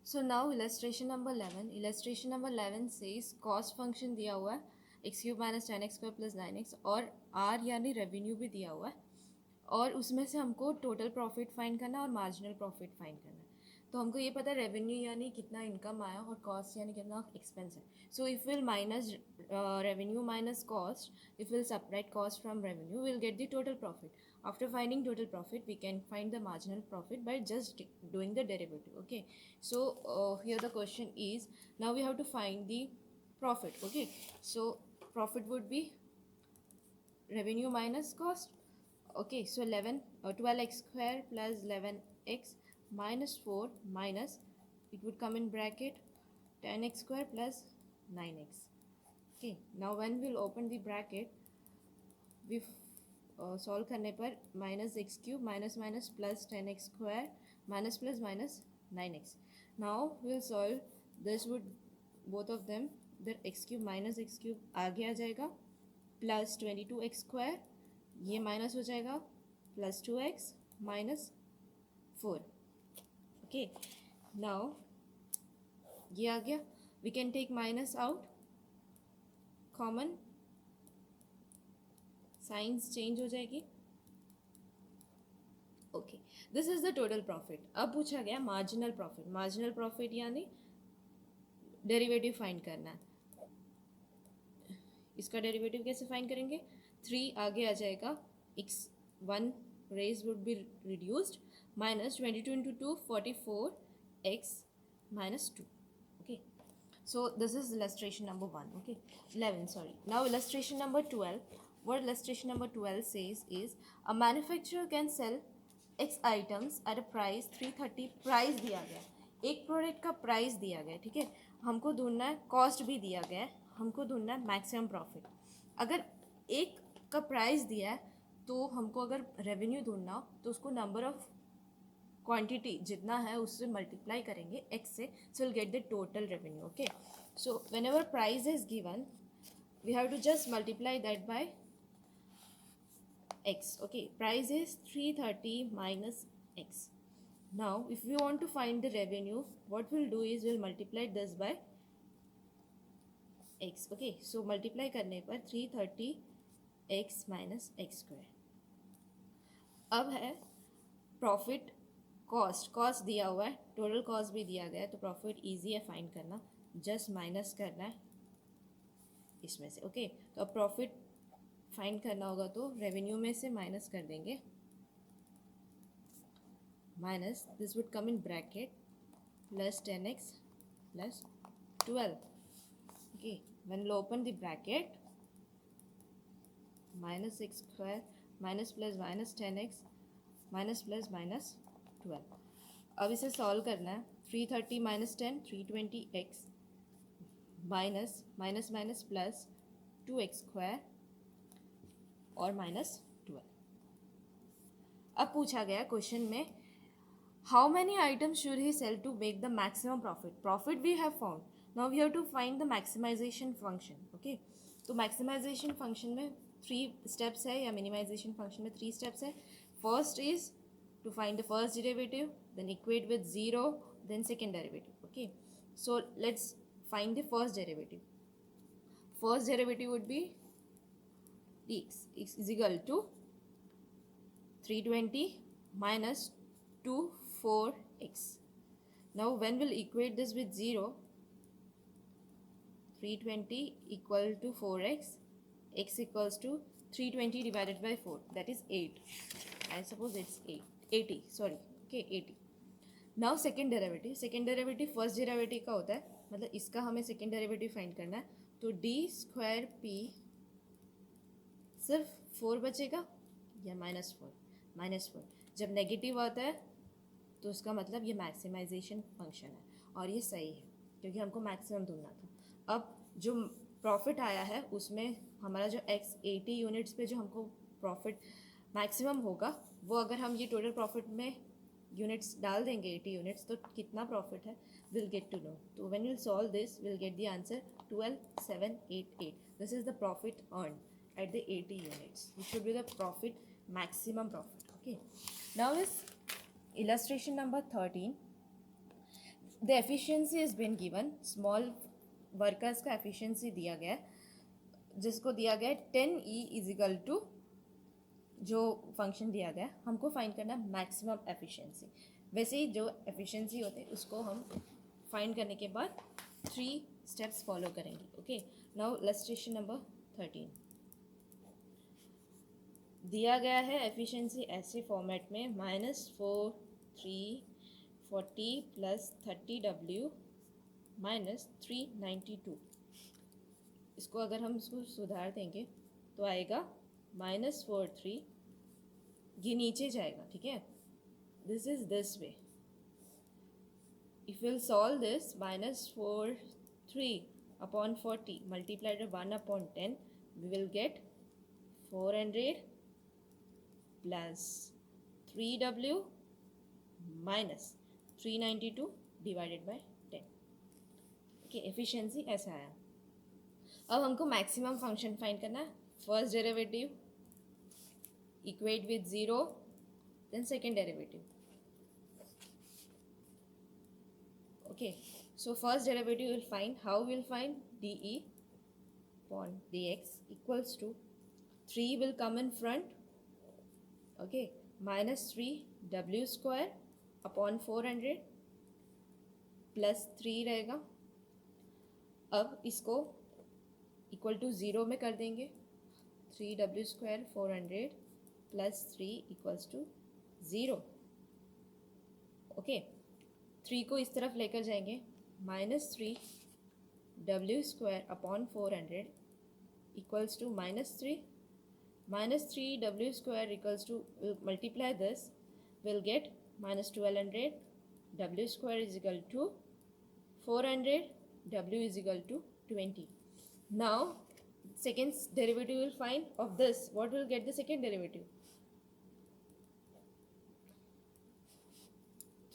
So now illustration number 11. Illustration number 11 says cost function दिया हुआ है x cube minus 10x² plus 9x और are यानी revenue भी दिया हुआ है और उसमें से हमको टोटल प्रॉफिट फाइंड करना है और मार्जिनल प्रॉफिट फाइंड करना है. तो हमको ये पता है रेवेन्यू यानी कितना इनकम आया और कॉस्ट यानी कितना एक्सपेंस है. So if will minus revenue minus cost, if we'll subtract cost from revenue, we'll get the total profit. After finding total profit, we can find the marginal profit by just doing the derivative. Okay, so here the question is, now we have to find the profit. Okay, so profit would be revenue minus cost. Okay, so 12x square plus 11x minus 4 minus, it would come in bracket 10x square plus 9x. Okay, now when we'll open the bracket, we solve करने पर minus x cube minus minus plus 10x square minus plus minus 9x. Now we'll solve this would both of them, that x cube minus x cube आगे आ जाएगा plus 22x square, ये minus हो जाएगा plus 2x minus 4. Okay, now ये आ गया, we can take minus out, common, science change हो जाएगी. Okay, this is the total profit. अब पूछा गया मार्जिनल प्रॉफिट. मार्जिनल प्रॉफिट यानी डेरिवेटिव फाइंड करना है. इसका डेरिवेटिव कैसे फाइंड करेंगे? 3 आगे आ जाएगा, x 1 raise would be reduced minus 22 into 2 44 x minus 2. Okay, so this is illustration number 1. Okay, 11, sorry. Now illustration number 12. What illustration number 12 says is, a manufacturer can sell x items at a price 330. Price दिया गया, एक product का price दिया गया. ठीक है, हमको ढूंढना है, कॉस्ट भी दिया गया है, हमको ढूंढना है मैक्सिमम प्रॉफिट. अगर एक का प्राइस दिया है तो हमको अगर रेवेन्यू ढूंढना हो तो उसको नंबर ऑफ क्वांटिटी जितना है उससे मल्टीप्लाई करेंगे x से, so will get the total revenue. Okay, so whenever price is given we have to just multiply that by x. Okay, price is 330 minus x. Now if we want to find the revenue, what we'll do is we'll multiply this by x. Okay, so multiply करने पर 330 x minus x square. अब है profit cost. Cost दिया हुआ है, total cost भी दिया गया है, तो प्रॉफिट ईजी है फाइंड करना, जस्ट माइनस करना है इसमें से. ओके, तो अब प्रॉफिट फाइंड करना होगा तो रेवेन्यू में से माइनस कर देंगे, minus this would come in bracket plus 10x plus 12. Okay, when we open the bracket minus x square minus plus minus 10x minus plus minus 12. अब इसे सॉल्व करना है. 330 minus 10 320x minus minus minus plus 2x square और minus 12. अब पूछा गया question में, how many items should he sell to make the maximum profit. Profit we have found, now we have to find the maximisation function. Okay, तो maximisation function में 3 steps है या minimisation function में 3 steps है. First is to find the first derivative, then equate with 0, then second derivative. Okay, so let's find the first derivative. First derivative would be x is equal to 320 minus 24x. Now when we'll equate this with 0, 320 equal to 4x, x equals to 320 divided by 4, that is 8. I suppose it's 80, sorry. Okay, 80. Now second derivative. Second derivative first derivative का होता है, मतलब इसका हमें second derivative find करना है. तो D square P सिर्फ 4 बचेगा या -4. -4 जब नेगेटिव आता है तो उसका मतलब ये मैक्सिमाइजेशन फंक्शन है और ये सही है क्योंकि हमको मैक्सिमम ढूंढना था. अब जो प्रॉफिट आया है उसमें हमारा जो x 80 यूनिट्स पे जो हमको प्रॉफिट मैक्सिमम होगा, वो अगर हम ये टोटल प्रॉफिट में यूनिट्स डाल देंगे 80 यूनिट्स, तो कितना प्रॉफिट है विल गेट टू नो. तो when will solve this will get the answer 12788. This is the profit earn at the 80 units, which should be the profit maximum profit. Okay, now is illustration number 13. The efficiency is been given, small workers का efficiency दिया गया है, जिसको दिया गया है 10E is equal to जो function दिया गया है, हमको फाइंड करना है मैक्सिमम एफिशिएंसी। वैसे ही जो एफिशिएंसी होते हैं उसको हम फाइंड करने के बाद 3 स्टेप्स फॉलो करेंगे। ओके, नाउ इलस्ट्रेशन नंबर 13 दिया गया है एफिशिएंसी ऐसे फॉर्मेट में -4,340 प्लस 30W माइनस 392। इसको अगर हम इसको सुधार देंगे तो आएगा -43, ये नीचे जाएगा, ठीक है। This is this way, if will solve this -43 upon 40 multiplied by 1/10 we will get 400 plus 3W minus 392 divided by 10। Okay, efficiency ऐसा आया। अब हमको मैक्सिमम फंक्शन फाइंड करना है। First derivative equate with 0, then second derivative. Okay, so first derivative will find, how we'll find dE upon dx equals to 3 will come in front, okay, -3W square upon 400 plus 3 रहेगा। अब इसको equal to 0 में कर देंगे, 3W square 400 plus 3 equals to 0। Okay, 3 को इस तरफ लेकर जाएंगे, -3W square upon 400 equals to -3W square equals to, multiply this will get -1200 W square is equal to 400 W is equal to 20. Now second derivative will find of this. What will get the second derivative?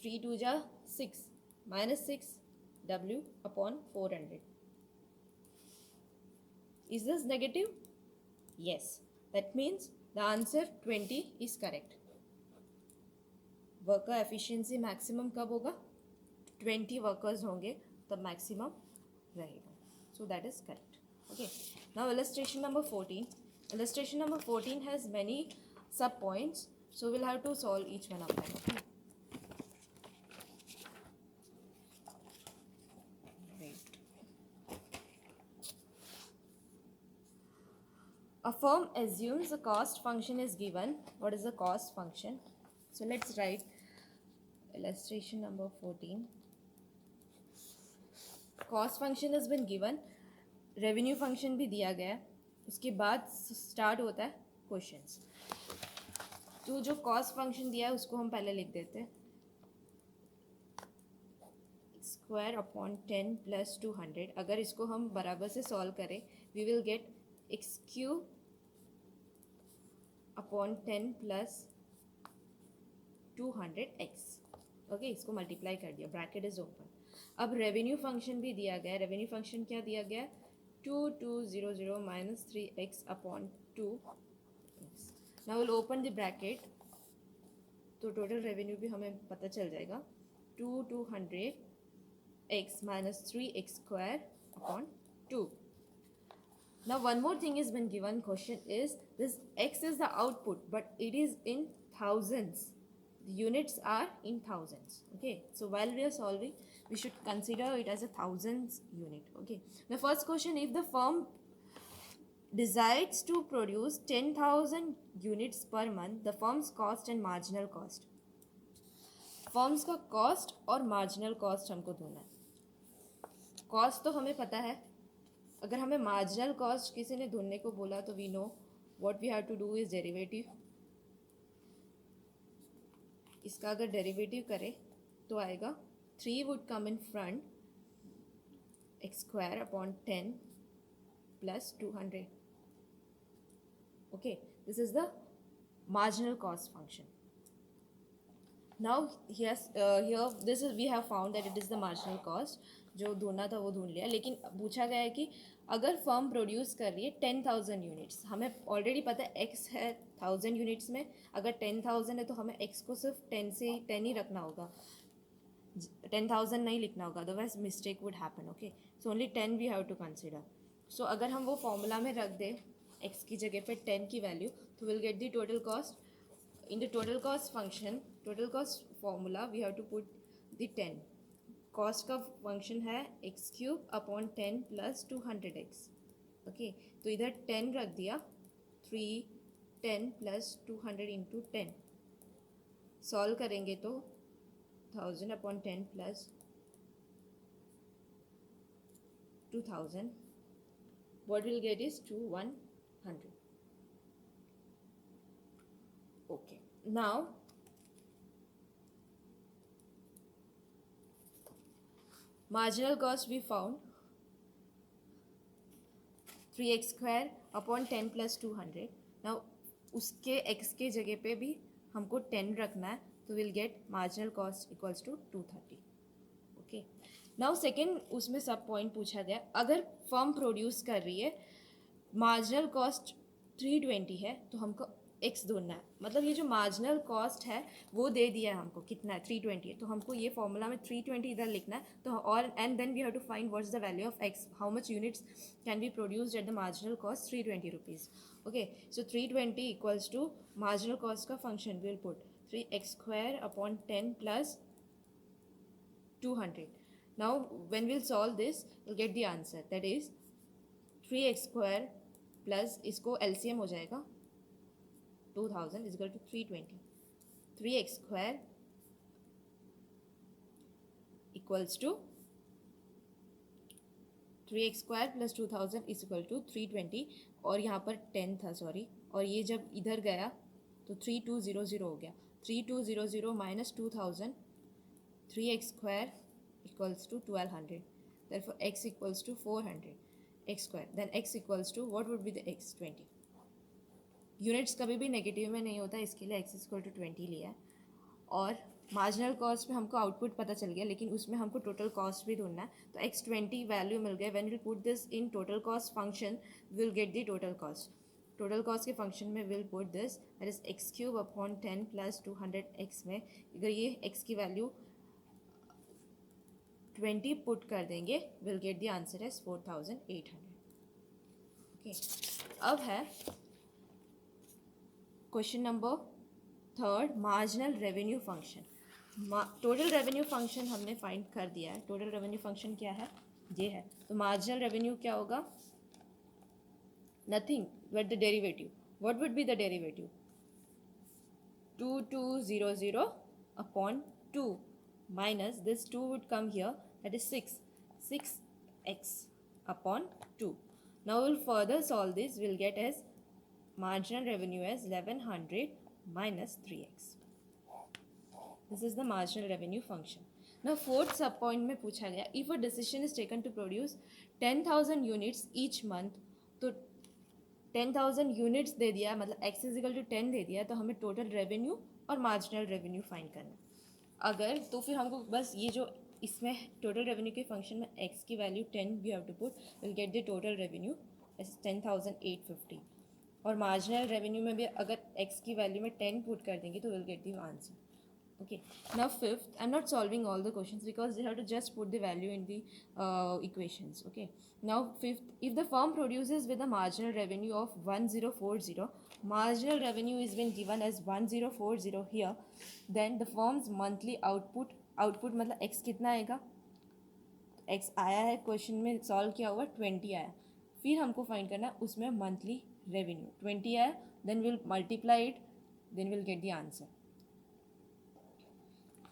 3 2 जा 6, -6 W upon 400. Is this negative? Yes. That means the answer 20 is correct. Worker efficiency maximum कब होगा? 20 workers होंगे तब maximum रहेगा. So that is correct. Okay. Now illustration number 14. Illustration number 14 has many sub points. So we'll have to solve each one of them. Okay. A firm assumes a cost function is given. What is the cost function? So let's write illustration number 14. Cost function has been given. Revenue function भी दिया गया है. उसके बाद start होता है questions. तो जो cost function दिया है उसको हम पहले लिख देते हैं. Square upon 10 plus 200. अगर इसको हम बराबर से solve करें, we will get x cube upon 10 plus 200x. Okay, इसको मल्टीप्लाई कर दिया, ब्रैकेट इज ओपन. अब रेवेन्यू फंक्शन भी दिया गया है. रेवेन्यू फंक्शन क्या दिया गया है? 2200 minus 3x upon 2x. Now will open the bracket, तो टोटल रेवेन्यू भी हमें पता चल जाएगा. 200x minus 3x square upon 2. Now one more thing has been given. Question is, this x is the output but it is in thousands. The units are in thousands. Okay, so while we are solving we should consider it as a thousands unit. Okay, the first question, if the firm decides to produce 10,000 units per month, the firm's cost and marginal cost. Firms का cost और marginal cost हमको ढूंढना है. Cost तो हमें पता है. अगर हमें मार्जिनल कॉस्ट किसी ने ढूंढने को बोला तो we know what we have to do is derivative. इसका अगर डेरिवेटिव करें तो आएगा 3 would come in front, x square upon 10 plus 200. Okay, this is the marginal cost function. Now here this is, we have found that it is the marginal cost. जो ढूंढना था वो ढूंढ लिया. लेकिन पूछा गया है कि अगर फर्म प्रोड्यूस कर रही है 10,000 यूनिट्स, हमें ऑलरेडी पता है x है 1000 यूनिट्स में. अगर 10,000 है तो हमें x को सिर्फ 10 से 10 ही रखना होगा. 10,000 नहीं लिखना होगा, otherwise mistake would happen. Okay, so only 10 we have to consider. So अगर हम वो फॉर्मूला में रख दें x की जगह पे 10 की वैल्यू, तो will get the total cost. In the total cost function, total cost formula, we have to put the 10. Cost का function है x cube upon 10 plus 200x. Okay, तो इधर 10 रख दिया, 310 plus 200 into 10. सॉल्व करेंगे तो 1000 upon 10 plus 2000. What we'll get is 2100. Okay, now marginal cost we found 3x square upon 10 plus 200. Now उसके x के जगह पे भी हमको 10 रखना है, तो will get marginal cost equals to 230. Okay, now second उसमें सब पॉइंट पूछा गया, अगर फर्म प्रोड्यूस कर रही है मार्जिनल कॉस्ट 320 है तो हमको x ढूंढना है. मतलब ये जो मार्जिनल कॉस्ट है वो दे दिया है हमको, कितना है 320 है, तो हमको ये फॉर्मूला में 320 इधर लिखना है. तो और and then we have to find what's the value of x, how much units can be produced at the marginal cost 320 rupees. Okay, so 320 equals to marginal cost का function will put 3x square upon 10 plus 200. Now when we'll solve this, we'll get the answer, that is 3x square plus इसको LCM हो जाएगा 2000 is equal to 320. 3x square equals to 3x square plus 2000 is equal to 320, और यहाँ पर 10 था sorry, और ये जब इधर गया तो 3200 हो गया. 3200 minus 2000, 3x square equals to 1200. Therefore x equals to 400 x square. Then x equals to what would be the x? 20. Units कभी भी नेगेटिव में नहीं होता, इसके लिए x इक्वल टू 20 लिया है. और मार्जिनल कॉस्ट में हमको आउटपुट पता चल गया, लेकिन उसमें हमको टोटल कॉस्ट भी ढूंढना है, तो x 20 वैल्यू मिल गया. When will put this in total cost function will get the total cost. Total cost के फंक्शन में will put this, that is x cube upon 10 plus 200x में अगर ये x की वैल्यू 20 पुट कर देंगे, will get the answer as 4800. Okay, अब है question number third, marginal revenue function. Total revenue function हमने फाइंड कर दिया है. टोटल रेवेन्यू फंक्शन क्या है, ये है. तो मार्जिनल रेवेन्यू क्या होगा, nothing but the derivative. What would be the derivative, 2200 upon 2 minus this 2 would come here, that is 6x upon 2. Now we'll further solve this, we'll get as marginal revenue as 1100 minus 3x. This is the marginal revenue function. Now fourth sub point में पूछा गया, if a decision is taken to produce 10,000 units each month, तो 10,000 units दे दिया, मतलब x is equal to 10 दे दिया, तो हमें टोटल रेवेन्यू और मार्जिनल रेवेन्यू फाइंड करना. अगर तो फिर हमको बस ये जो इसमें टोटल रेवेन्यू के फंक्शन में x की value 10 we have to put, will get the total revenue as 10,850. और मार्जिनल रेवेन्यू में भी अगर x की वैल्यू में 10 पुट कर देंगे तो will get the answer. Okay, now fifth, I'm not solving all the questions because they have to just put the value in the equations. Okay, now fifth, if the firm produces with a marginal revenue of 1040, marginal revenue is been given as 1040 here, then the firm's monthly output मतलब x कितना आएगा, x आया है question में solve किया हुआ 20 आया, फिर हमको फाइंड करना है उसमें मंथली रेवेन्यू 20 आया, then will multiply it, then will get the answer.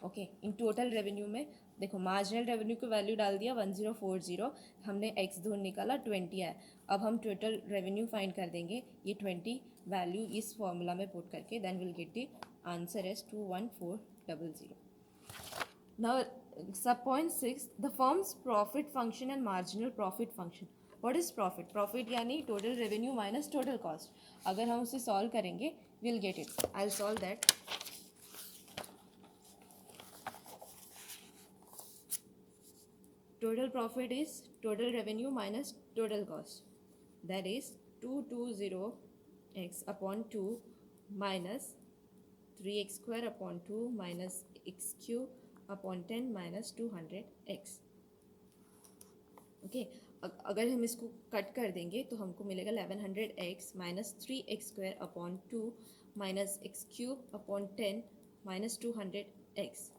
Okay, in total revenue में देखो मार्जिनल रेवेन्यू की वैल्यू डाल दिया 1040, हमने एक्स ढूंढ निकाला 20 आया. अब हम टोटल रेवेन्यू फाइंड कर देंगे ये 20 वैल्यू इस फॉर्मूला में पुट करके, then will get the answer as 21400. Now sub point 6, the firm's profit function and marginal profit function. What is profit, profit यानी total revenue minus total cost. अगर हम उसे सॉल्व करेंगे will get it, I will solve that. Total profit is total revenue minus total cost, that is 220x upon 2 minus 3x square upon 2 minus x cube upon 10 minus 200x। Okay, अगर हम इसको cut कर देंगे तो हमको मिलेगा 1100x minus 3x² upon 2 minus x³ upon 10 minus 200x।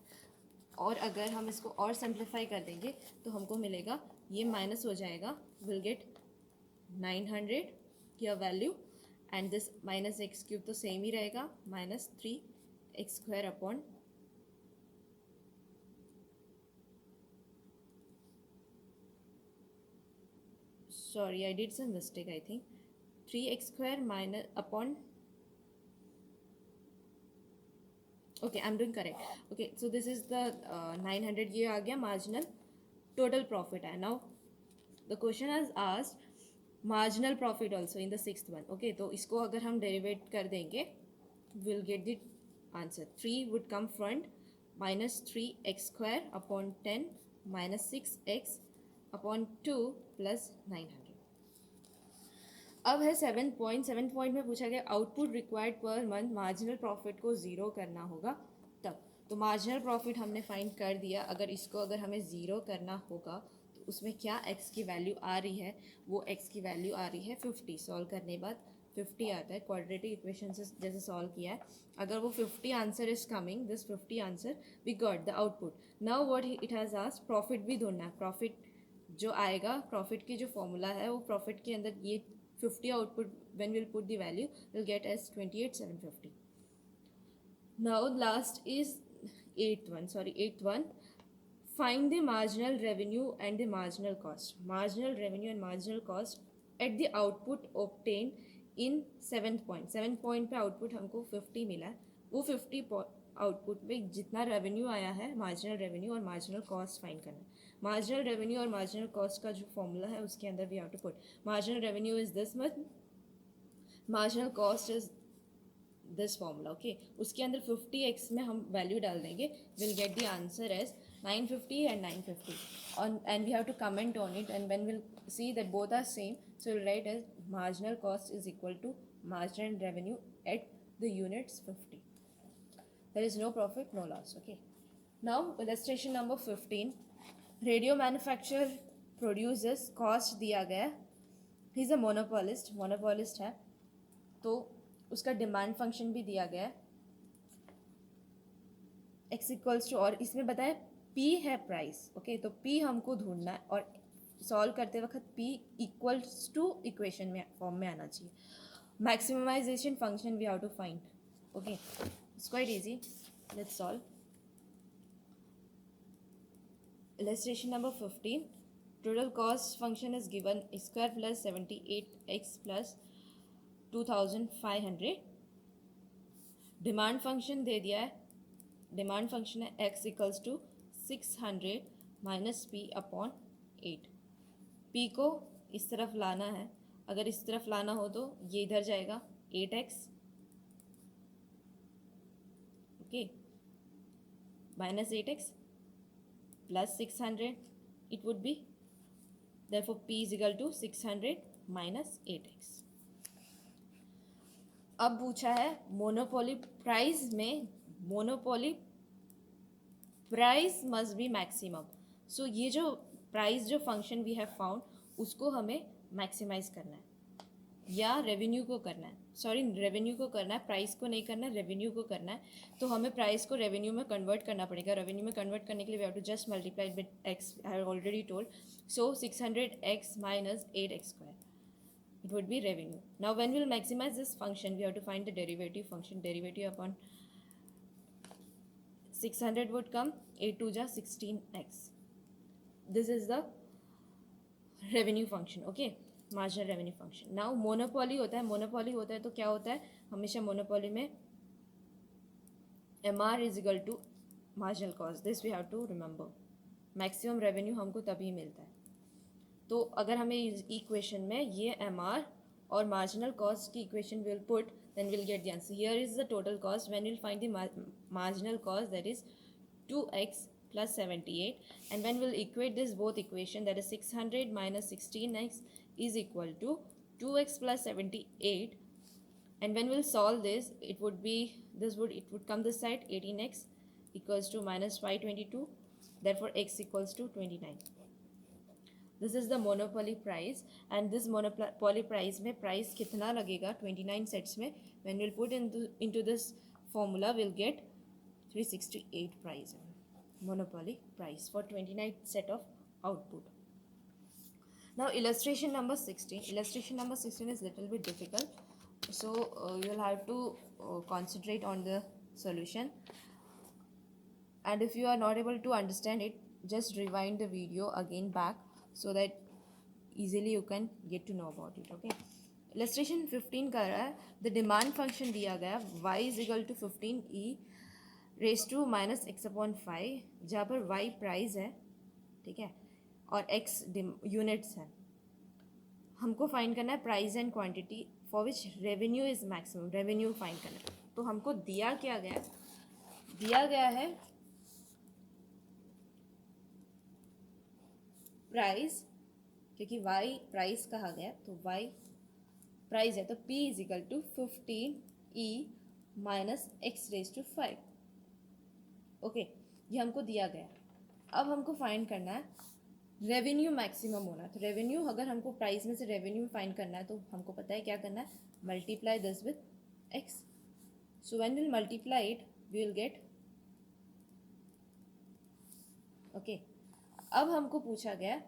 और अगर हम इसको और सिंप्लीफाई कर देंगे तो हमको मिलेगा, ये माइनस हो जाएगा, विल गेट 900 की value, and this minus x³ तो सेम ही रहेगा, minus 3x² upon, sorry I did some mistake, I think 3x² minus upon, okay I'm doing correct, okay so this is the 900, ये आ गया marginal total profit है. Now the question has asked marginal profit also in the sixth one. Okay, तो इसको अगर हम derivate कर देंगे we'll get the answer. 3 would come front, minus 3x² upon 10 minus 6x upon 2 plus 900. अब है 7 point में पूछा गया output required per month marginal profit को ज़ीरो करना होगा तब. तो मार्जिनल प्रॉफिट हमने फाइंड कर दिया. अगर हमें ज़ीरो करना होगा तो उसमें क्या एक्स की वैल्यू आ रही है, वो एक्स की वैल्यू आ रही है 50. सॉल्व करने बाद 50 आता है, क्वाड्रेटिक इक्वेशन से जैसे सॉल्व किया है. अगर वो 50 answer is coming, this 50 answer we got the output. Now what it has asked, profit भी ढूंढना है. प्रॉफिट जो आएगा, प्रॉफिट की जो फॉर्मूला है वो प्रॉफिट के अंदर ये 50 output, when we'll put the value we'll get as 28,750. Now last is eighth one, find the marginal revenue and the marginal cost. Marginal revenue and marginal cost at the output obtained in seventh point पे output हमको 50 मिला है. वो 50 output में जितना revenue आया है, marginal revenue और मार्जिनल कॉस्ट फाइंड करना है. मार्जिनल रेवेन्यू और मार्जिनल कॉस्ट का जो फॉर्मूला है उसके अंदर we have to put marginal revenue is this much, marginal cost is this formula. Okay, उसके अंदर 50x में हम वैल्यू डाल देंगे, will get the answer as 950 and 950 on, and we have to comment on it, and when we'll see that both are same, so we'll write as marginal cost is equal to marginal revenue at the units 50. There is no profit, no loss. Okay, now illustration number 15. Radio manufacture producers, cost दिया गया, he is a monopolist है, तो उसका demand function भी दिया गया है x equals to, और इसमें बताया पी है प्राइस. ओके, तो पी हमको ढूंढना है और सॉल्व करते वक्त पी इक्वल्स टू इक्वेशन में फॉर्म में आना चाहिए. Maximisation function we have to find. Okay, it's quite easy, let's solve. Illustration number 15. Total cost function is given x square plus 78x plus 2500. Demand function दे दिया है, demand function है x equals to 600 minus P upon 8. p को इस तरफ लाना है, अगर इस तरफ लाना हो तो ये इधर जाएगा 8x, okay, minus 8x plus 600, it would be, therefore p is equal to 600 minus 8x. अब पूछा है मोनोपोली प्राइस में, monopoly price must be maximum. So ये जो प्राइस जो फंक्शन वी हैव फाउंड उसको हमें मैक्सिमाइज करना है या रेवेन्यू को करना है, रेवेन्यू को करना है, प्राइस को नहीं करना है, रेवेन्यू को करना है. तो हमें प्राइस को रेवेन्यू में कन्वर्ट करना पड़ेगा. रेवेन्यू में कन्वर्ट करने के लिए we have to just multiply with x, I have already told. So 600x minus 8x², it would be revenue. Now when we'll maximize this function, we have to find the derivative function. Derivative upon 600 would come 8 to ja 16x. This is the revenue function. Okay, marginal revenue function. Now monopoly होता है तो क्या होता है, हमेशा monopoly में MR is equal to marginal cost. This we have to remember. Maximum revenue हमको तभी मिलता है. तो अगर हमें इस इक्वेशन में ये MR और मार्जिनल कॉस्ट की equation will put, then will get the answer. Here is the total cost, when will find the marginal cost, that is 2x plus 78, and when we'll equate this both equation, that is 600 minus 16x is equal to 2x plus 78, and when we'll solve this, it would be it would come this side 18x equals to minus 522, therefore x equals to 29. This is the monopoly price, and this monopoly price में price कितना लगेगा 29 sets में, when we'll put into this formula we'll get 368 price, monopoly price for 29 set of output. Now illustration number 16. Illustration number 16 is little bit difficult, so you'll have to concentrate on the solution, and if you are not able to understand it, just rewind the video again back so that easily you can get to know about it. Okay, illustration 15 का रहा है, the demand function दिया गया y is equal to 15e raised to minus x upon 5, जहाँ पर y price है, ठीक है, और x यूनिट्स है. हमको फाइंड करना है price and quantity for which revenue is maximum. Revenue find करना है, तो हमको दिया क्या गया, दिया गया है प्राइस, क्योंकि y प्राइस कहा गया तो y प्राइस है, तो p is equal to 15e minus x raise to 5. Okay, ये हमको दिया गया. अब हमको फाइंड करना है रेवेन्यू मैक्सिमम होना. तो रेवेन्यू, अगर हमको प्राइस में से रेवेन्यू फाइंड करना है तो हमको पता है क्या करना है, multiply this with x. So when will multiply it we will get. Okay, अब हमको पूछा गया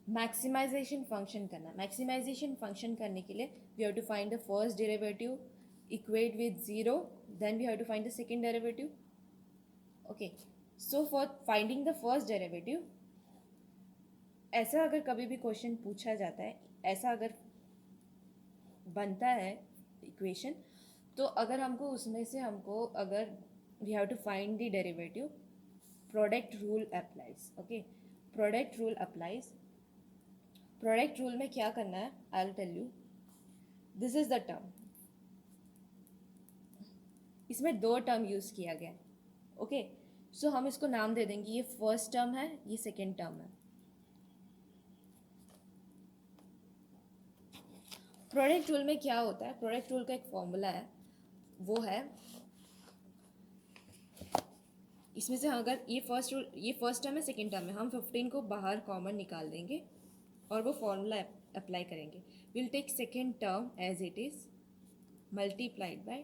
मैक्सिमाइजेशन फंक्शन करना. मैक्सिमाइजेशन फंक्शन करने के लिए we have to find the first derivative, equate with zero, then we have to find the second derivative. Okay, so for finding the first derivative, ऐसा अगर कभी भी क्वेश्चन पूछा जाता है, ऐसा अगर बनता है इक्वेशन, तो अगर हमको उसमें से हमको अगर we have to find the derivative, product rule applies. Okay, product rule applies. Product rule में क्या करना है, I will tell you. This is the term, इसमें दो टर्म यूज़ किया गया. ओके, सो हम इसको नाम दे देंगे, ये फर्स्ट टर्म है, ये सेकेंड टर्म है. प्रोडक्ट रूल में क्या होता है, प्रोडक्ट रूल का एक फॉर्मूला है, वो है, इसमें से अगर ये फर्स्ट टर्म है, सेकेंड टर्म है, हम 15 को बाहर कॉमन निकाल देंगे और वो फॉर्मूला अप्लाई करेंगे. Will take second term as it is multiplied by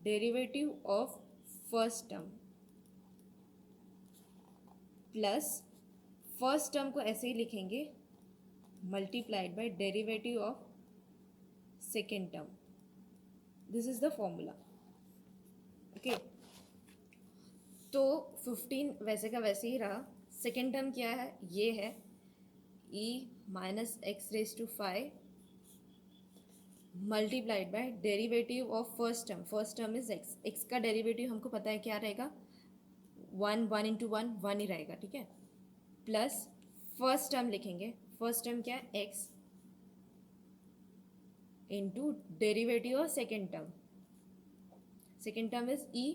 derivative of first term plus first term को ऐसे ही लिखेंगे multiplied by derivative of second term. This is the formula. Okay, तो 15 वैसे का वैसे ही रहा. सेकेंड टर्म क्या है, ये है e minus x raise to 5 multiplied by derivative of first term. First term is x. x का डेरिवेटिव हमको पता है क्या रहेगा, 1 इंटू 1 ही रहेगा, ठीक है, प्लस फर्स्ट टर्म लिखेंगे. फर्स्ट टर्म क्या है, x into derivative of second term. Second term is e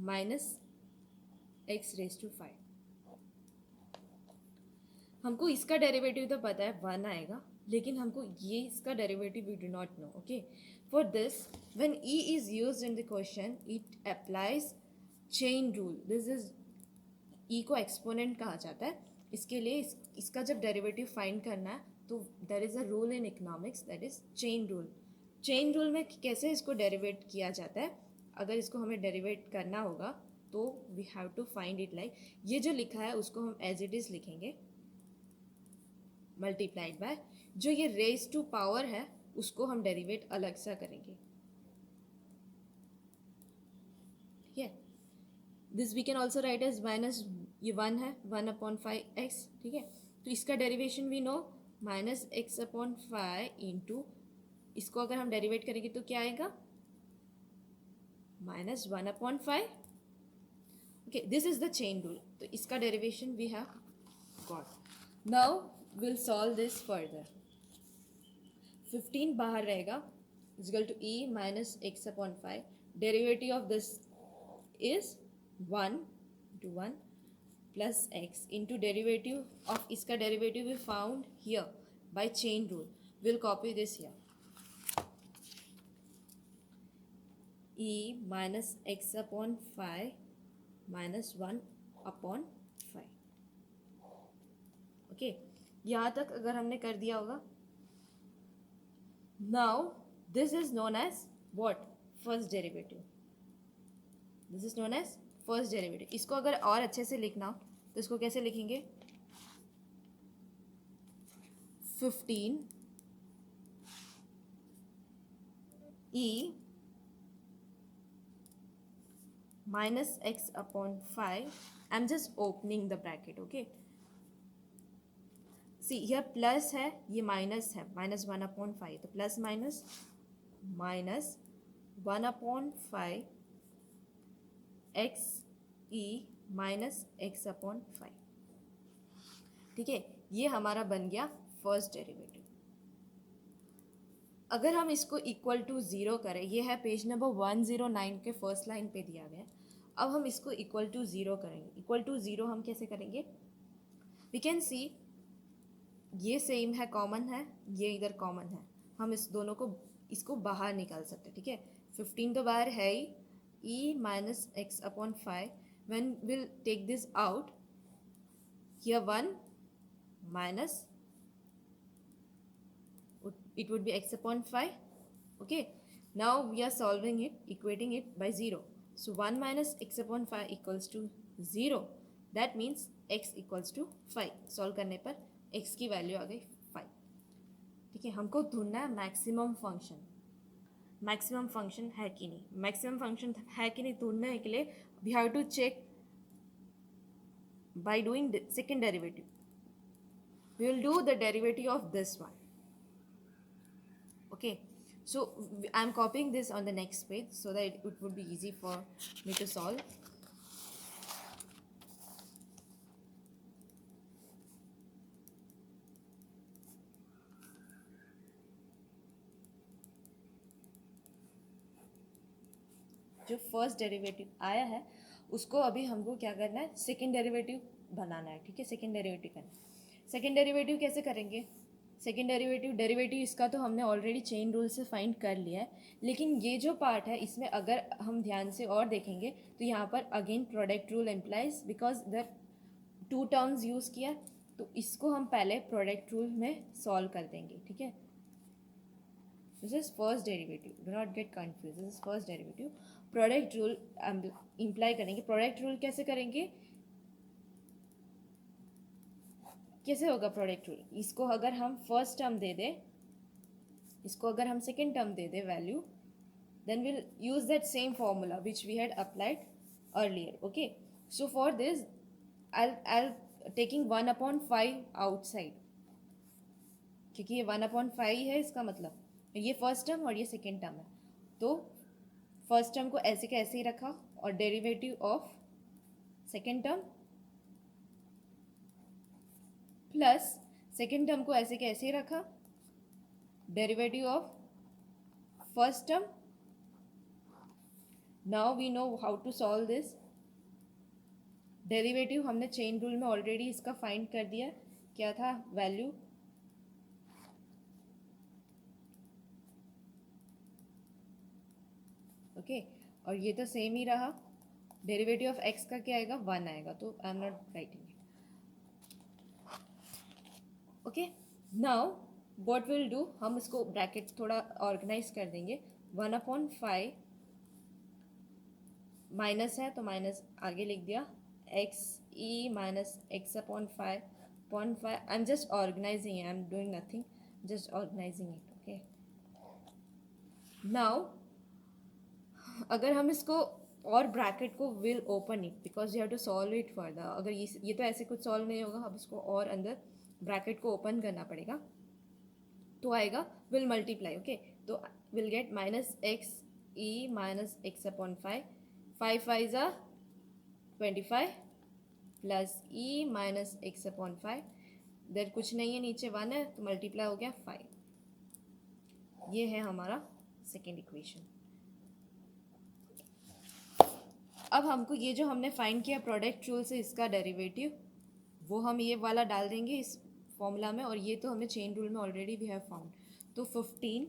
minus x raise to 5. हमको इसका डेरिवेटिव तो पता है 1 आएगा, लेकिन हमको ये इसका derivative we do not know. Okay, for this when e is used in the question it applies chain rule. This is e को एक्सपोनेंट कहा जाता है. इसके लिए इसका जब डेरिवेटिव फाइंड करना है तो there is a rule in economics, that is chain rule. Chain rule में कैसे इसको डेरिवेट किया जाता है, अगर इसको हमें डेरिवेट करना होगा तो we have to find it like, ये जो लिखा है उसको हम एज इट इज़ लिखेंगे मल्टीप्लाइड बाय, जो ये रेज टू पावर है उसको हम डेरिवेट अलग सा करेंगे. ठीक है, this we can also write as minus, ये 1 है, 1/5x. ठीक है, तो इसका derivation we know minus x upon 5 into, इसको अगर हम डेरिवेट करेंगे तो क्या आएगा, minus 1/5. Okay, this is the chain rule. तो इसका derivation we have got. Now will solve this further. 15 बाहर रहेगा, is equal to e minus x upon 5. Derivative of this is 1 into 1 plus x into derivative of इसका derivative we found here by chain rule. We'll copy this here. e minus x upon 5 -1/5। Okay, यहाँ तक अगर हमने कर दिया होगा, now this is known as what, first derivative. This is known as first derivative. इसको अगर और अच्छे से लिखना हो तो इसको कैसे लिखेंगे, 15 e minus x upon 5. I'm just opening the bracket, okay? See here plus है, ये माइनस है, -1/5, तो plus minus -1/5 x e minus x upon 5। ठीक है, ये हमारा बन गया फर्स्ट डेरिवेटिव। अगर हम इसको इक्वल टू ज़ीरो करें, ये है पेज नंबर 109 के फर्स्ट लाइन पे दिया गया है। अब हम इसको इक्वल टू ज़ीरो करेंगे। इक्वल टू ज़ीरो हम कैसे करेंगे, वी कैन सी ये सेम है, कॉमन है, ये इधर कॉमन है, हम इस दोनों को इसको बाहर निकाल सकते हैं। ठीक है, 15 तो बाहर है ही, e minus x upon 5, when will take this out, here 1 minus it would be x upon 5. Okay, now we are solving it, equating it by 0. So 1 minus x upon 5 equals to 0. That means x equals to 5. Solve करने पर x की value आ गई 5। ठीक है, हमको ढूंढना है maximum function. Maximum function है कि नहीं, मैक्सिमम फंक्शन है कि नहीं ढूंढने के लिए we have to check by doing second derivative. We will do the derivative of this one. Okay, so I'm copying this on the next page so that it would be easy for me to solve. जो first derivative आया है उसको अभी हमको क्या करना है, second derivative बनाना है। ठीक है, सेकेंड डेरिवेटिव करना है। सेकेंड डेरिवेटिव कैसे करेंगे, सेकेंड डेरिवेटिव इसका तो हमने ऑलरेडी चेन रूल से फाइंड कर लिया है, लेकिन ये जो पार्ट है इसमें अगर हम ध्यान से और देखेंगे तो यहाँ पर again product rule employs, because इधर 2 टर्म्स यूज़ किया, तो इसको हम पहले प्रोडक्ट रूल में सॉल्व कर देंगे। ठीक है, this is first derivative, do not get confuse, this is first derivative. Product rule imply करेंगे। प्रोडक्ट रूल कैसे करेंगे, कैसे होगा प्रोडक्ट रूल, इसको अगर हम फर्स्ट टर्म दे दें, इसको अगर हम सेकेंड टर्म दे दें value, then we'll use that same formula which we had applied earlier. Okay, so for this I'll taking 1/5 outside, क्योंकि ये 1/5 है, इसका मतलब ये फर्स्ट टर्म और ये सेकेंड टर्म है, तो फर्स्ट टर्म को ऐसे के ऐसे ही रखा और derivative of second term plus second term को ऐसे के ऐसे ही रखा, derivative of first term. Now we know how to solve this. Derivative हमने चेन रूल में ऑलरेडी इसका फाइंड कर दिया, क्या था वैल्यू, ओके, और ये तो सेम ही रहा। डेरिवेटिव ऑफ एक्स का क्या आएगा, 1 आएगा, तो I am not writing it. Okay, now what will do, हम इसको ब्रैकेट थोड़ा ऑर्गेनाइज कर देंगे। 1/5 माइनस है तो माइनस आगे लिख दिया, x e minus x upon 5/5। I am just organizing, I am doing nothing, just organizing it. Okay, now अगर हम इसको और ब्रैकेट को will open it, because you have to solve it further. अगर ये तो ऐसे कुछ सॉल्व नहीं होगा, अब इसको और अंदर ब्रैकेट को ओपन करना पड़ेगा, तो आएगा विल मल्टीप्लाई। ओके, तो will get minus x e minus x upon 5, 5 5 ज़ा 25 प्लस ई माइनस एक्स अपॉन 5, इधर कुछ नहीं है, नीचे 1 है, तो मल्टीप्लाई हो गया 5। ये है हमारा सेकेंड इक्वेशन। अब हमको ये जो हमने फाइंड किया प्रोडक्ट रूल से इसका डेरिवेटिव, वो हम ये वाला डाल देंगे इस फॉर्मूला में, और ये तो हमने चेन रूल में ऑलरेडी वी हैव फाउंड। तो 15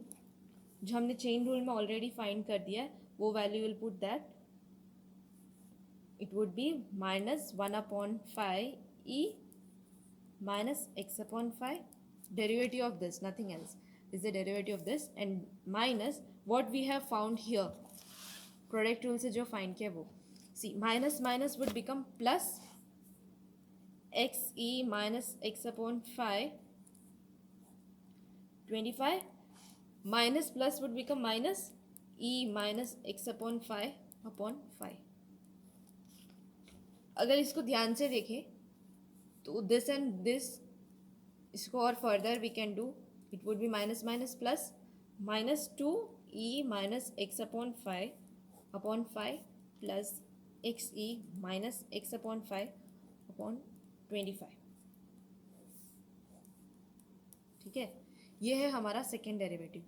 जो हमने चेन रूल में ऑलरेडी फाइंड कर दिया है, वो value will put that it would be minus 1 upon 5 e minus x upon 5, derivative of this, nothing else, is the derivative of this, and minus what we have found here, product rule से जो find किया वो, see minus minus would become plus x e minus x upon 25, minus plus would become minus e minus x upon 5/5। अगर इसको ध्यान से देखें तो दिस एंड दिस, इसको और further we can do, it would be minus minus plus minus 2 e minus x upon 5/5 plus x e minus x upon 5/25। ठीक है, ये है हमारा सेकेंड डेरिवेटिव।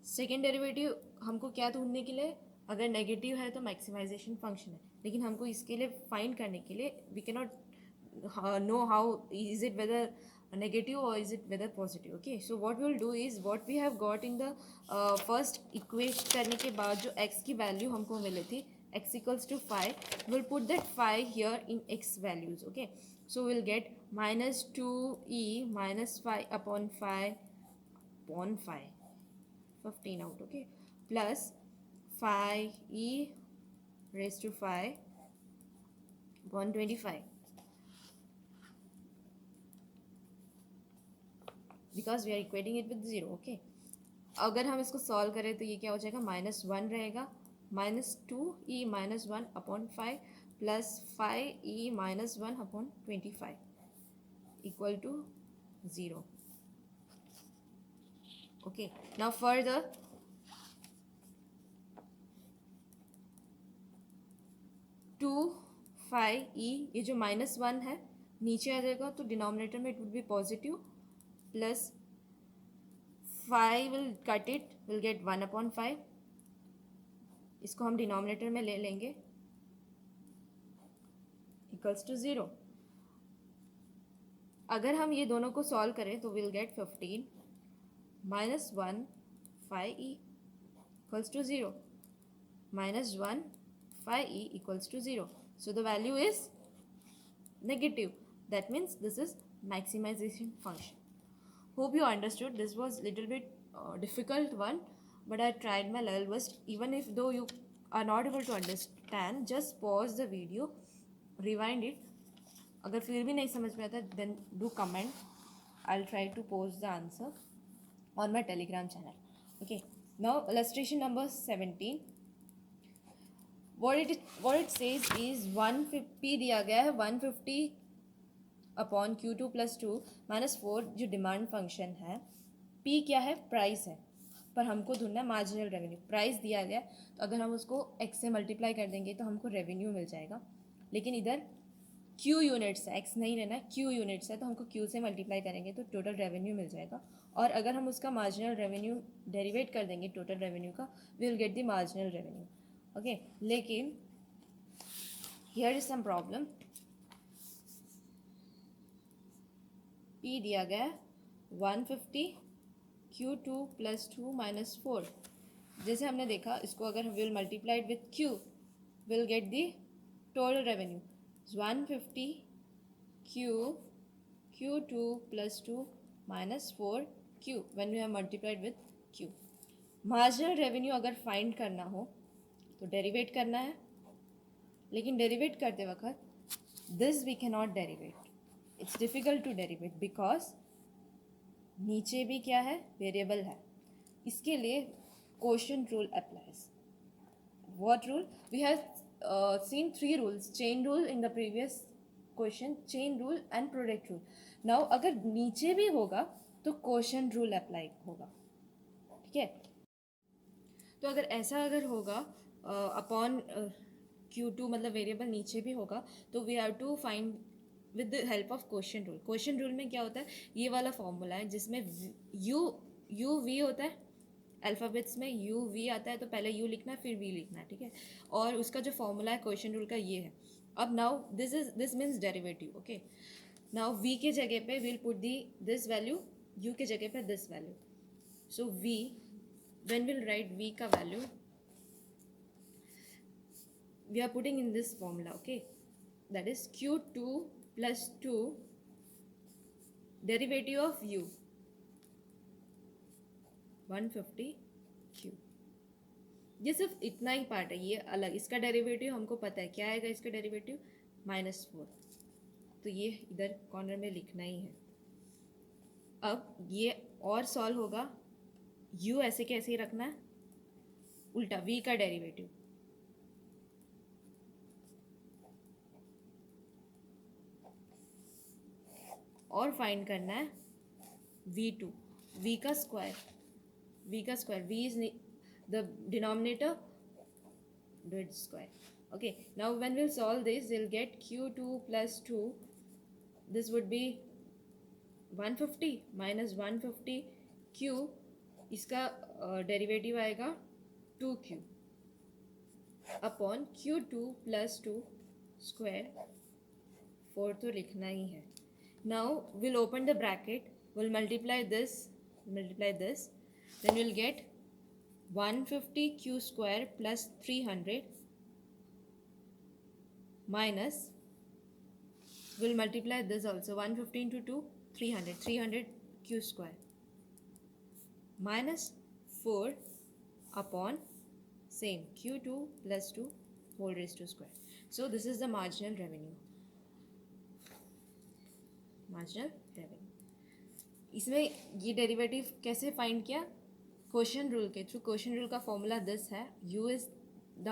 सेकेंड डेरिवेटिव हमको क्या ढूंढने के लिए, अगर नेगेटिव है तो मैक्सिमाइजेशन फंक्शन है, लेकिन हमको इसके लिए फाइंड करने के लिए we can not know how is it whether negative or is it whether positive. Okay, so what we will do is what we have got in the first equation करने के बाद जो x की value हमको मिली थी x equals to 5, we'll put that 5 here in x values. Okay, so we'll get minus 2e minus 5 upon 5/5, 15 out. Okay, plus 5e raised to 5/25, because we are equating it with zero. Okay, अगर हम इसको solve करें तो ये क्या हो जाएगा, -1 रहेगा, -2e minus 1/5 plus 5e minus 1/25 equal to 0. Okay, now further 2/5e, ये जो -1 है नीचे आ जाएगा तो डिनोमिनेटर में it would B positive, plus 5 will cut it, will get 1/5, इसको हम डिनोमिनेटर में ले लेंगे, इक्वल्स टू 0. अगर हम ये दोनों को सॉल्व करें तो will get 15 minus 1 5e equals to 0, -1 5e equals to 0. So the value is negative. That means this is maximization function. Hope you understood. This was little bit difficult one, but I tried my level best. Even if though you are not able to understand, just pause the video, rewind it. अगर फिर भी नहीं समझ में आता then do comment. I'll try to post the answer on my Telegram channel. Okay. Now illustration number 17. what it says is 150 दिया गया है, 150 अपॉन Q2 + 2 - 4 जो डिमांड फंक्शन है, P क्या है, प्राइस है, पर हमको ढूंढना है मार्जिनल रेवेन्यू. प्राइस दिया गया तो अगर हम उसको x से मल्टीप्लाई कर देंगे तो हमको रेवेन्यू मिल जाएगा, लेकिन इधर Q यूनिट्स है, x नहीं लेना है, Q यूनिट्स है, तो हमको Q से मल्टीप्लाई करेंगे तो टोटल रेवेन्यू मिल जाएगा. और अगर हम उसका मार्जिनल रेवेन्यू डेरिवेट कर देंगे टोटल रेवेन्यू का, we will get the marginal revenue. Okay, लेकिन here is some problem. P दिया गया 150 Q2 + 2 - 4. जैसे हमने देखा, इसको अगर हम will multiplied with Q, will get the total revenue 150 Q2 + 2 - 4 Q when we have multiplied with Q. Marginal revenue अगर फाइंड करना हो तो डेरिवेट करना है, लेकिन डेरिवेट करते वक्त this we can not derivate, it's difficult to derivate because नीचे भी क्या है, वेरिएबल है. इसके लिए quotient rule applies. What rule, we have seen 3 rules, chain rule in the previous question, chain rule and product rule. Now अगर नीचे भी होगा तो क्वोशिएंट रूल अप्लाई होगा. ठीक है, तो अगर ऐसा अगर होगा अपॉन Q2 मतलब वेरिएबल नीचे भी होगा, तो we have to find with the help of quotient rule. Quotient rule में क्या होता है, ये वाला फॉर्मूला है जिसमें यू वी होता है, अल्फ़ाबेट्स में यू वी आता है, तो पहले यू लिखना है फिर वी लिखना है. ठीक है, और उसका जो फॉर्मूला है क्वोशिएंट रूल का ये है. अब now this means derivative. Okay, now we के जगह पे will put the this value, u के जगह पे this value. So we, when we'll write v का वैल्यू, we are putting in this formula, okay, that is q2 plus 2 derivative of u 150 q. ये सिर्फ इतना ही पार्ट है, ये अलग, इसका डेरिवेटिव हमको पता है क्या आएगा, इसका डेरिवेटिव -4, तो ये इधर कॉर्नर में लिखना ही है। अब ये और सॉल्व होगा, u ऐसे कैसे ही रखना है, उल्टा v का डेरिवेटिव, और फाइंड करना है v2, v का square, v is the denominator, do its square. Okay, now when we'll solve this, we'll get q2 plus 2, this would be 150 minus 150 q, इसका डेरिवेटिव आएगा 2q upon q2 plus 2 square, 4 तो लिखना ही है। Now we'll open the bracket, we'll multiply this, then we'll get 150 q square plus 300 minus, we'll multiply this also, 150 into 2, 300 q square minus 4 upon same q2 plus 2 whole raised to square. So this is the marginal revenue. इसमें ये derivative कैसे find किया, quotient rule के थ्रू। Quotient rule का formula this है, u is the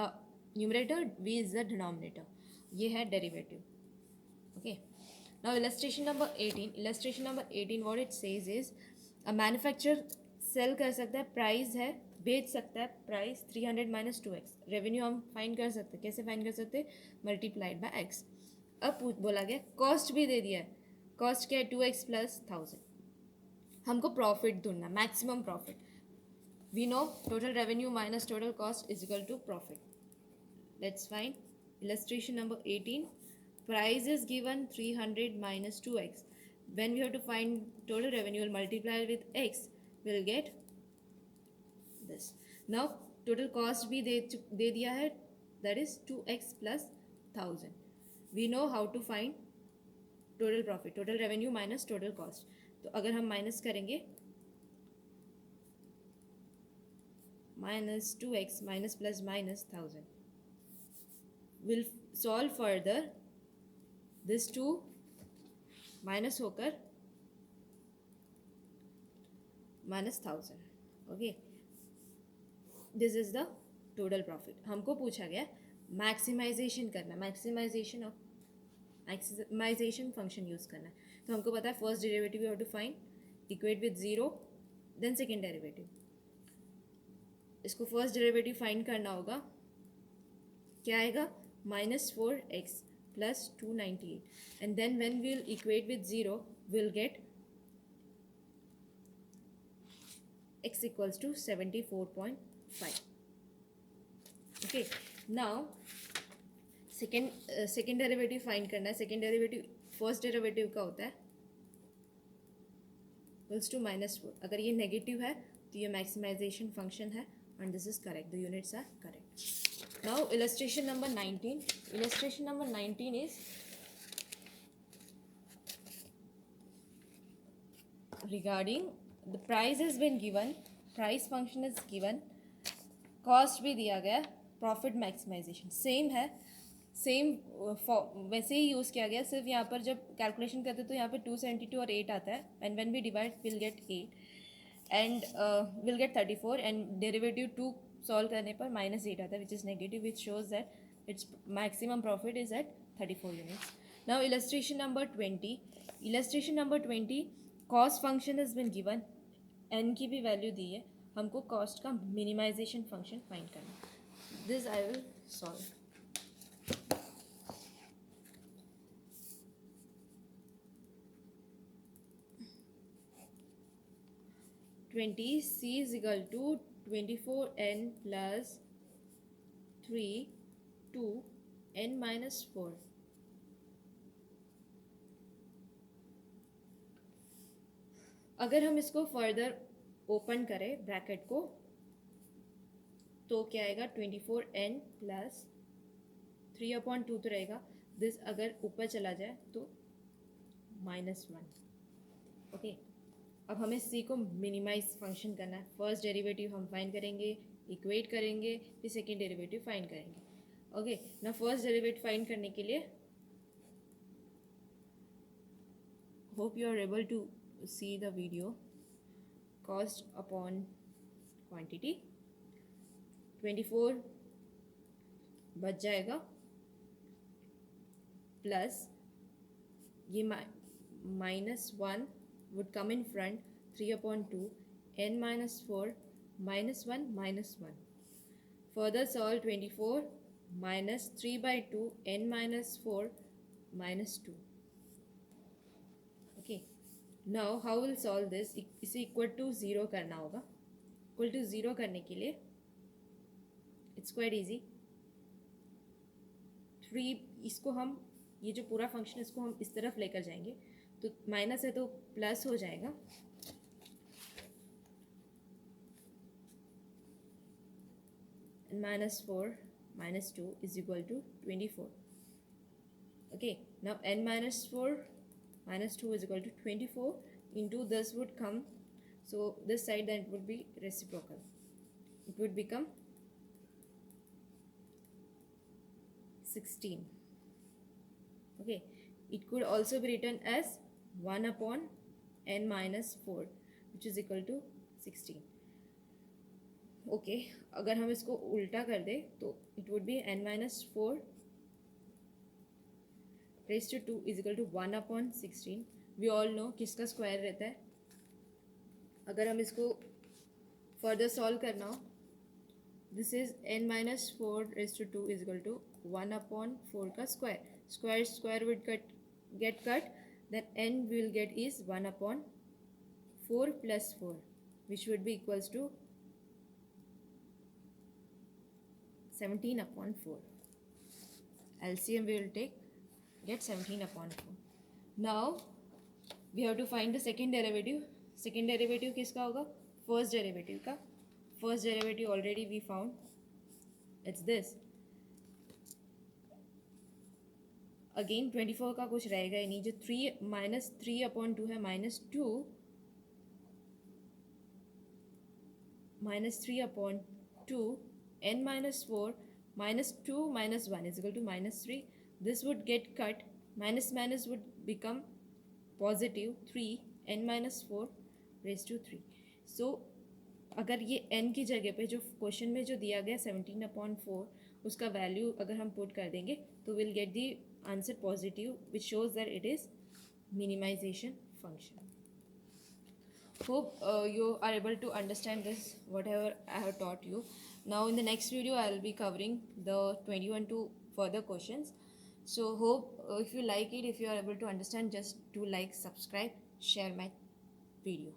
numerator, v is the denominator, ये है derivative. Okay, now illustration number 18 what it says is a manufacturer sell कर सकता है, प्राइस है, बेच सकता है, प्राइस 300 माइनस 2x, रेवेन्यू हम फाइंड कर सकते हैं, कैसे फाइंड कर सकते हैं, मल्टीप्लाइड बाय x। अब बोला गया कॉस्ट भी दे दिया है, कॉस्ट क्या है 2x प्लस 1000, हमको प्रॉफिट ढूंढना, maximum profit. We know total revenue minus total cost is equal to profit. Let's find illustration number 18, price is given 300 minus 2x, when we have to find total revenue, we'll multiply with x, we'll get this. Now total cost भी दे दिया है, that is 2x plus 1000. We know how to find total profit, total revenue minus total cost. तो अगर हम minus करेंगे minus 2x minus plus minus 1000, we'll solve further, this 2 minus होकर minus 1000. Okay, this is the total profit. हमको पूछा गया maximisation करना, maximisation function use करना है, तो हमको पता है first derivative you have to find, equate with 0, then second derivative. इसको फर्स्ट डेरिवेटिव फाइंड करना होगा, क्या आएगा, -4x plus 298, and then when we'll equate with 0, we'll get x equals to 74.5. okay, now second derivative find करना है। Second derivative first derivative का होता है इक्वल्स टू -4, अगर ये नेगेटिव है तो ये मैक्सिमाइजेशन फंक्शन है, and this is correct, the units are correct. Now illustration number 19 is regarding the price has been given, price function is given, cost भी दिया गया, profit maximization सेम है, सेम वैसे ही यूज़ किया गया, सिर्फ यहाँ पर जब कैलकुलेशन करते तो यहाँ पर 272 और 8 आता है, and when we divide will get 8 and will get 34, and derivative 2 solve करने पर -8 आता है, which is negative, which shows that it's maximum profit is at 34 units. Now illustration number 20, cost function is been given, n की भी value दी है, हमको cost का मिनिमाइजेशन फंक्शन फाइंड करना, this I will solve. C is equal to 24n plus 3 to n minus 4. अगर हम इसको फर्दर ओपन करें ब्रैकेट को, तो क्या आएगा, 24n प्लस 3/2 तो रहेगा, दिस अगर ऊपर चला जाए तो -1। ओके, अब हमें सी को मिनिमाइज फंक्शन करना है। फर्स्ट डेरिवेटिव हम फाइंड करेंगे, इक्वेट करेंगे, फिर सेकेंड डेरिवेटिव फाइंड करेंगे। ओके, ना फर्स्ट डेरिवेटिव फाइंड करने के लिए hope you are able to see the video. Cost upon quantity 24 बच जाएगा, प्लस ये -1 would come in front, 3/2, n minus 4 -1 -1. Further solve 24 minus 3/2 n minus 4 -2. Okay, now how will solve this? इसे equal to 0 करना होगा। equal to 0 करने के लिए it's quite easy। 3 इसको हम, ये जो पूरा फंक्शन इसको हम इस तरफ लेकर जाएंगे, तो माइनस है तो प्लस हो जाएगा, -4 -2 is equal to 24. Okay, now n minus 4 minus 2 is equal to 24 into this would come, so this side then it would be reciprocal, it would become 16. Okay, it could also be written as 1/n minus 4 which is equal to 16. Okay, अगर हम इसको उल्टा कर दें तो it would B n minus 4 raised to 2 is equal to 1/16. We all know किसका square रहता है। अगर हम इसको फर्दर सॉल्व करना हो, this is n minus 4 raised to 2 is equal to 1/4 का square, square would get cut, then n we will get is 1/4 plus 4 which would be equals to 17/4. LCM we will get 17/4. Now we have to find the second derivative. Second derivative किसका होगा? First derivative का. First derivative already we found. It's this. Again 24 का कुछ रहेगा ही नहीं, जो 3 minus 3/2 है, -2 -3/2 n minus 4 -2 -1 is equal to -3. This would get cut, minus would become positive 3 n minus 4 raised to 3. So अगर ये n की जगह पे जो क्वेश्चन में जो दिया गया 17/4 उसका वैल्यू अगर हम पुट कर देंगे तो will get the answer positive which shows that it is minimization function. Hope you are able to understand this whatever I have taught you. Now in the next video I will be covering the 21 to further questions. So hope if you like it, if you are able to understand, just do like, subscribe, share my video.